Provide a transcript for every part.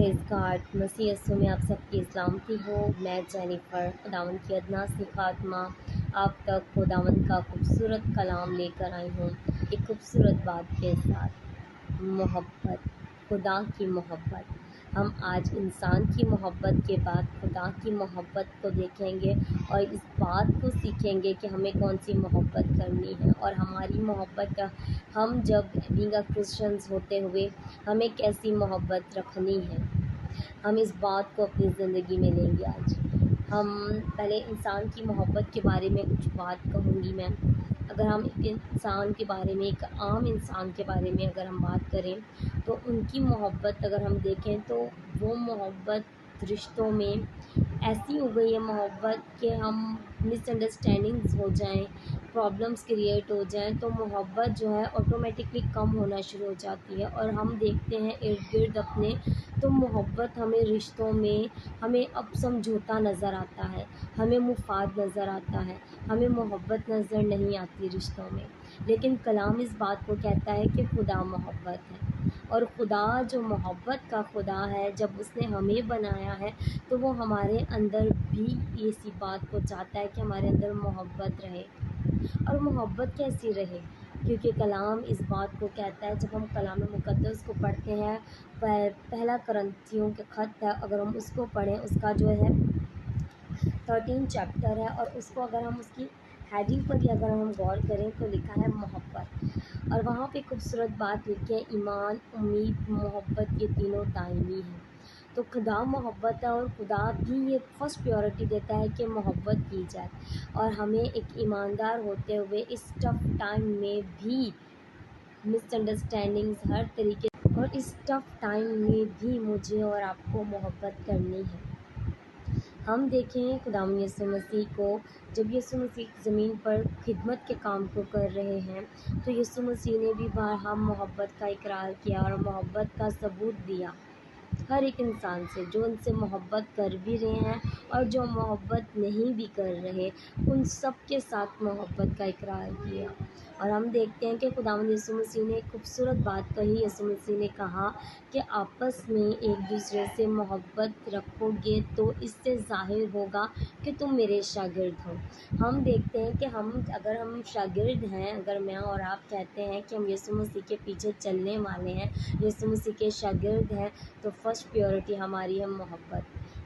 Praise God. मसीह यीशु में आप सबकी सलामती हो। मैं जेनिफर खुदावंद की अदना सी खात्मा आप तक खुदावंद का खूबसूरत कलाम लेकर आई हूँ, एक खूबसूरत बात के साथ। मोहब्बत, खुदा की मोहब्बत। हम आज इंसान की मोहब्बत के बाद खुदा की मोहब्बत को देखेंगे और इस बात को सीखेंगे कि हमें कौन सी मोहब्बत करनी है और हमारी मोहब्बत, हम जब बीइंग अ क्रिश्चियंस होते हुए हमें कैसी मोहब्बत रखनी है। हम इस बात को अपनी ज़िंदगी में लेंगे आज। हम पहले इंसान की मोहब्बत के बारे में कुछ बात कहूँगी मैं। अगर हम एक इंसान के बारे में, एक आम इंसान के बारे में अगर हम बात करें तो उनकी मोहब्बत अगर हम देखें तो वो मोहब्बत रिश्तों में ऐसी हो गई है मोहब्बत कि हम मिसअंडरस्टैंडिंग्स हो जाएं, प्रॉब्लम्स क्रिएट हो जाएं तो मोहब्बत जो है ऑटोमेटिकली कम होना शुरू हो जाती है। और हम देखते हैं इर्द गिर्द अपने, तो मोहब्बत हमें रिश्तों में, हमें अब समझौता नज़र आता है, हमें मुफाद नज़र आता है, हमें मोहब्बत नज़र नहीं आती रिश्तों में। लेकिन कलाम इस बात को कहता है कि खुदा मोहब्बत है और खुदा जो मोहब्बत का खुदा है, जब उसने हमें बनाया है तो वो हमारे अंदर भी इसी बात को चाहता है कि हमारे अंदर मोहब्बत रहे। और मोहब्बत कैसी रहे, क्योंकि कलाम इस बात को कहता है। जब हम कलाम मुक़द्दस को पढ़ते हैं, पहला करंथियों के ख़त है, अगर हम उसको पढ़ें, उसका जो है 13 चैप्टर है और उसको अगर हम उसकी हेडिंग पर ही अगर हम गौर करें तो लिखा है मोहब्बत। और वहाँ पे खूबसूरत बात लिखी है, ईमान, उम्मीद, मोहब्बत ये तीनों दायमी हैं। तो खुदा मोहब्बत है और खुदा भी ये फर्स्ट प्रायोरिटी देता है कि मोहब्बत की जाए। और हमें एक ईमानदार होते हुए इस टफ टाइम में भी, मिसअंडरस्टैंडिंग्स हर तरीके, और इस टफ टाइम में भी मुझे और आपको मोहब्बत करनी है। हम देखें खुदावंद यीशु मसीह को, जब यीशु मसीह ज़मीन पर खिदमत के काम को कर रहे हैं तो यीशु मसीह ने भी बारहा मोहब्बत का इकरार किया और मोहब्बत का सबूत दिया हर एक इंसान से, जो उनसे मोहब्बत कर भी रहे हैं और जो मोहब्बत नहीं भी कर रहे, उन सब के साथ मोहब्बत का इकरार किया। और हम देखते हैं कि खुदावंद यीशु मसीह ने एक खूबसूरत बात कही। यीशु मसीह ने कहा कि आपस में एक दूसरे से मोहब्बत रखोगे तो इससे ज़ाहिर होगा कि तुम मेरे शागिर्द हो। हम देखते हैं कि अगर हम शागिर्द हैं, अगर मैं और आप कहते हैं कि हम यीशु मसीह के पीछे चलने वाले हैं, यीशु मसीह के शागिर्द हैं, तो फर्स्ट प्रायोरिटी हमारी है मोहब्बत।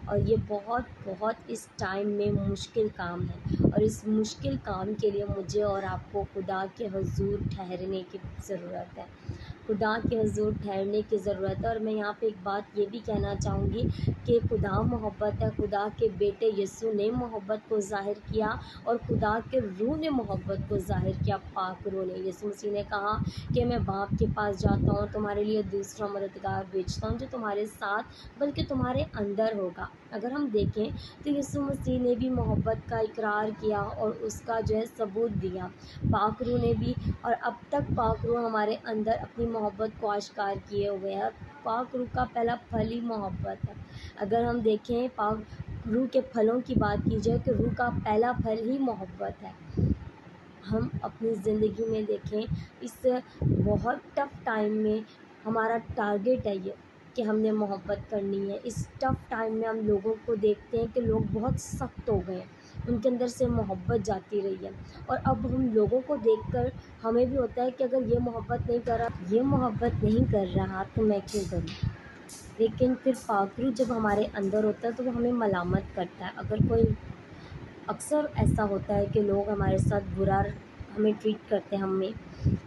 और ये बहुत बहुत इस टाइम में मुश्किल काम है और इस मुश्किल काम के लिए मुझे और आपको खुदा के हुज़ूर ठहरने की ज़रूरत है, खुदा के हुज़ूर ठहरने की ज़रूरत है। और मैं यहाँ पे एक बात ये भी कहना चाहूँगी कि खुदा मोहब्बत है, खुदा के बेटे यीशु ने मोहब्बत को ज़ाहिर किया और खुदा के रूह ने मोहब्बत को ज़ाहिर किया, पाक रूह ने। यीशु मसीह ने कहा कि मैं बाप के पास जाता हूँ, तुम्हारे लिए दूसरा मददगार भेजता हूँ जो तुम्हारे साथ बल्कि तुम्हारे अंदर होगा। अगर हम देखें तो यीशु मसीह ने भी मोहब्बत का इकरार किया और उसका जो है सबूत दिया, पाक रूह ने भी। और अब तक पाक रूह हमारे अंदर अपनी मोहब्बत को आश्कार किए हुए है। पाक रूह का पहला फल ही मोहब्बत है। अगर हम देखें पाक रूह के फलों की बात की जाए तो रूह का पहला फल ही मोहब्बत है। हम अपनी ज़िंदगी में देखें, इस बहुत टफ़ टाइम में हमारा टारगेट है ये कि हमने मोहब्बत करनी है। इस टफ़ टाइम में हम लोगों को देखते हैं कि लोग बहुत सख्त हो गए हैं, उनके अंदर से मोहब्बत जाती रही है। और अब हम लोगों को देखकर हमें भी होता है कि अगर ये मोहब्बत नहीं कर रहा तो मैं क्यों करूँ। लेकिन फिर पाक रूह जब हमारे अंदर होता है तो वो हमें मलामत करता है। अगर कोई, अक्सर ऐसा होता है कि लोग हमारे साथ बुरा हमें ट्रीट करते हैं, हमें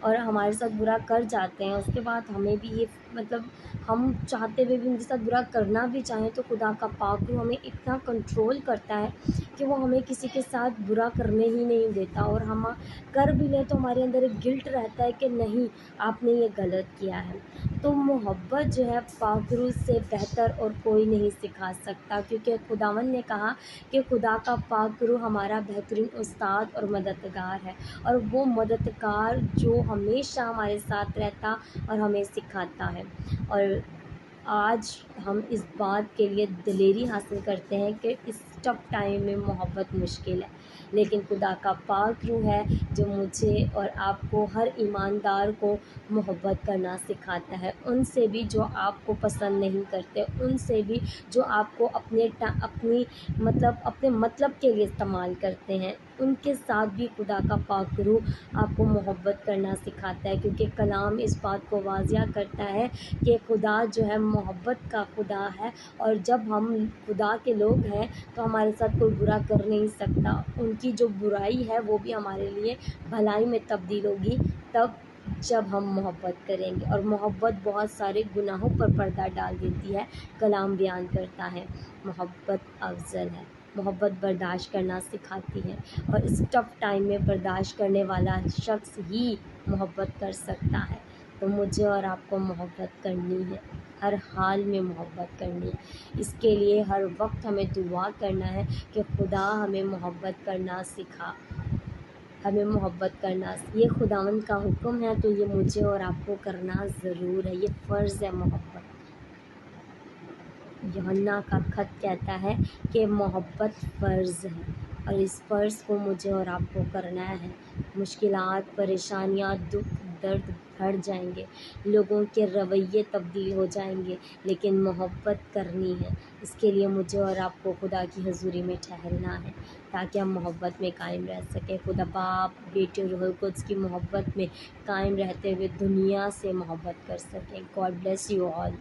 और हमारे साथ बुरा कर जाते हैं, उसके बाद हमें भी ये मतलब हम चाहते हुए भी उनके साथ बुरा करना भी चाहें तो खुदा का पाक रूह हमें इतना कंट्रोल करता है कि वो हमें किसी के साथ बुरा करने ही नहीं देता। और हम कर भी लें तो हमारे अंदर एक गिल्ट रहता है कि नहीं, आपने ये गलत किया है। तो मोहब्बत जो है पाक रूह से बेहतर और कोई नहीं सिखा सकता, क्योंकि खुदावंद ने कहा कि खुदा का पाक रूह हमारा बेहतरीन उस्ताद और मददगार है, और वो मददगार जो हमेशा हमारे साथ रहता और हमें सिखाता है। और आज हम इस बात के लिए दिलेरी हासिल करते हैं कि इस टफ टाइम में मोहब्बत मुश्किल है, لیکن خدا کا پاک روح ہے جو مجھے اور آپ کو، ہر ایماندار کو محبت کرنا سکھاتا ہے، ان سے بھی جو آپ کو پسند نہیں کرتے، ان سے بھی جو آپ کو اپنے مطلب کے لیے استعمال کرتے ہیں، ان کے ساتھ بھی خدا کا پاک روح آپ کو محبت کرنا سکھاتا ہے، کیونکہ کلام اس بات کو واضح کرتا ہے کہ خدا جو ہے محبت کا خدا ہے، اور جب ہم خدا کے لوگ ہیں تو ہمارے ساتھ کوئی برا کر نہیں سکتا، ان کی جو برائی ہے وہ بھی ہمارے لیے بھلائی میں تبدیل ہوگی تب جب ہم محبت کریں گے، اور محبت بہت سارے گناہوں پر پردہ ڈال دیتی ہے۔ کلام بیان کرتا ہے محبت افضل ہے، محبت برداشت کرنا سکھاتی ہے، اور اس ٹف ٹائم میں برداشت کرنے والا شخص ہی محبت کر سکتا ہے۔ تو مجھے اور آپ کو محبت کرنی ہے، ہر حال میں محبت کرنی ہے، اس کے لیے ہر وقت ہمیں دعا کرنا ہے کہ خدا ہمیں محبت کرنا سکھا، ہمیں محبت کرنا، یہ خداوند کا حکم ہے تو یہ مجھے اور آپ کو کرنا ضرور ہے، یہ فرض ہے محبت۔ یوحنا کا خط کہتا ہے کہ محبت فرض ہے، اور اس فرض کو مجھے اور آپ کو کرنا ہے۔ مشکلات، پریشانیاں، دکھ، درد بڑھ جائیں گے، لوگوں کے رویے تبدیل ہو جائیں گے، لیکن محبت کرنی ہے۔ اس کے لیے مجھے اور آپ کو خدا کی حضوری میں ٹھہرنا ہے تاکہ ہم محبت میں قائم رہ سکیں، خدا باپ، بیٹے اور روح القدس کی محبت میں قائم رہتے ہوئے دنیا سے محبت کر سکیں۔ God bless you all.